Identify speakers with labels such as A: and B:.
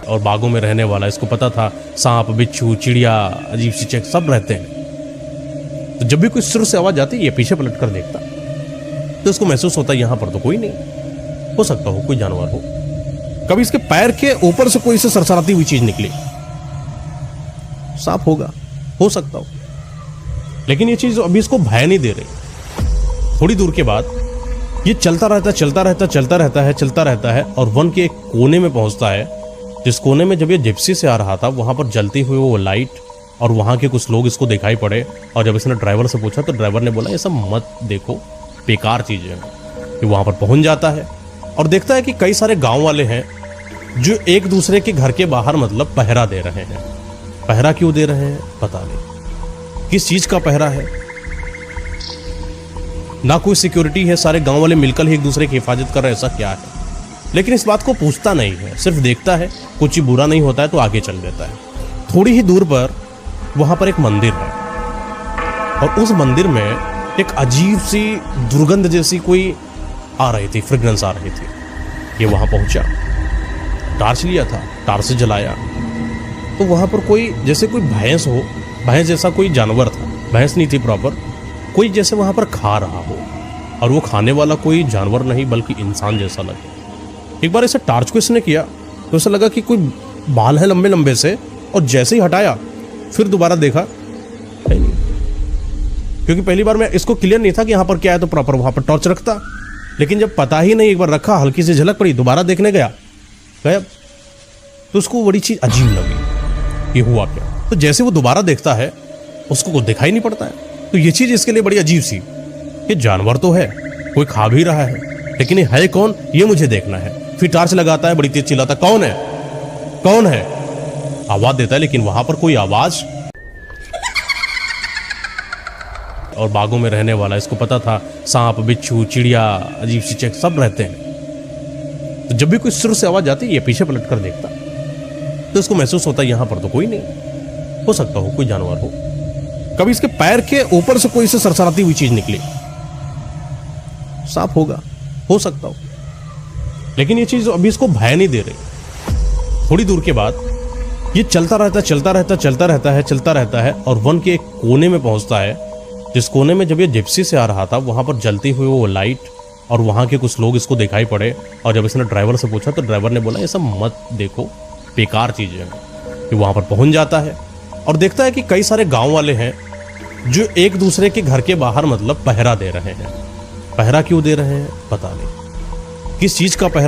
A: और बागों में रहने वाला, इसको पता था सांप, बिच्छू, चिड़िया, अजीब सी चीज़ सब रहते हैं। तो जब भी कोई सुर से आवाज आती, ये पीछे पलट कर देखता तो इसको महसूस होता यहाँ पर तो कोई नहीं, हो सकता हो कोई जानवर हो। कभी इसके पैर के ऊपर से कोई से सरसराती हुई चीज निकली, सांप होगा, हो सकता हो, लेकिन ये चीज अभी इसको भय नहीं दे रही। थोड़ी दूर के बाद ये चलता रहता है और वन के एक कोने में पहुंचता है, जिस कोने में जब ये जिप्सी से आ रहा था वहां पर जलती हुई वो लाइट और वहां के कुछ लोग इसको दिखाई पड़े। और जब इसने ड्राइवर से पूछा तो ड्राइवर ने बोला ये सब मत देखो, बेकार चीजें हैं। ये वहां पर पहुंच जाता है और देखता है कि कई सारे गांव वाले हैं जो एक दूसरे के घर के बाहर मतलब पहरा दे रहे हैं। पहरा क्यों दे रहे हैं पता नहीं, किस चीज का पहरा है, ना कोई सिक्योरिटी है, सारे गांव वाले मिलकर ही एक दूसरे की हिफाजत कर रहे हैं, ऐसा क्या है। लेकिन इस बात को पूछता नहीं है, सिर्फ देखता है, कुछ ही बुरा नहीं होता है तो आगे चल देता है। थोड़ी ही दूर पर वहां पर एक मंदिर है और उस मंदिर में एक अजीब सी दुर्गंध जैसी कोई आ रही थी, फ्रेग्रेंस आ रही थी। ये वहां पहुंचा, टार्च लिया था, टार्च से जलाया तो वहां पर कोई जैसे कोई भैंस हो, भैंस जैसा कोई जानवर था, भैंस नहीं थी प्रॉपर, कोई जैसे वहां पर खा रहा हो और वो खाने वाला कोई जानवर नहीं बल्कि इंसान जैसा लगे। एक बार ऐसे टार्च को इसने किया तो ऐसा लगा कि कोई बाल है लंबे लंबे से, और जैसे ही हटाया फिर दोबारा देखा है नहीं, क्योंकि पहली बार मैं इसको क्लियर नहीं था कि यहाँ पर क्या है तो प्रॉपर वहां पर टॉर्च रखता, लेकिन जब पता ही नहीं, एक बार रखा, हल्की सी झलक पड़ी, दोबारा देखने गया गायब। तो उसको बड़ी चीज अजीब लगी, ये हुआ क्या। तो जैसे वो दोबारा देखता है उसको कुछ दिखाई नहीं पड़ता है। तो ये चीज इसके लिए बड़ी अजीब सी, ये जानवर तो है, कोई खा भी रहा है, लेकिन ये है कौन ये मुझे देखना है। फिर टार्च लगाता है, बड़ी तेज चिल्लाता, कौन है कौन है, आवाज देता है लेकिन वहां पर कोई आवाज। और बागों में रहने वाला, इसको पता था सांप, बिच्छू, चिड़िया, अजीब सी चीज सब रहते हैं। तो जब भी कोई सुर से आवाज आती, ये पीछे पलट कर देखता तो इसको महसूस होता यहाँ पर तो कोई नहीं, हो सकता हो कोई जानवर हो। कभी इसके पैर के ऊपर से कोई से सरसराती हुई चीज निकली, सांप होगा, हो सकता हो, लेकिन ये चीज अभी इसको भय नहीं दे रही। थोड़ी दूर के बाद ये चलता रहता है और वन के एक कोने में पहुंचता है, जिस कोने में जब ये जिप्सी से आ रहा था वहां पर जलती हुई वो लाइट और वहां के कुछ लोग इसको दिखाई पड़े। और जब इसने ड्राइवर से पूछा तो ड्राइवर ने बोला ये सब मत देखो, बेकार चीजें हैं। ये वहां पर पहुंच जाता है और देखता है कि कई सारे गांव वाले हैं जो एक दूसरे के घर के बाहर मतलब पहरा दे रहे हैं। पहरा क्यों दे रहे हैं पता नहीं, किस चीज का पहरा।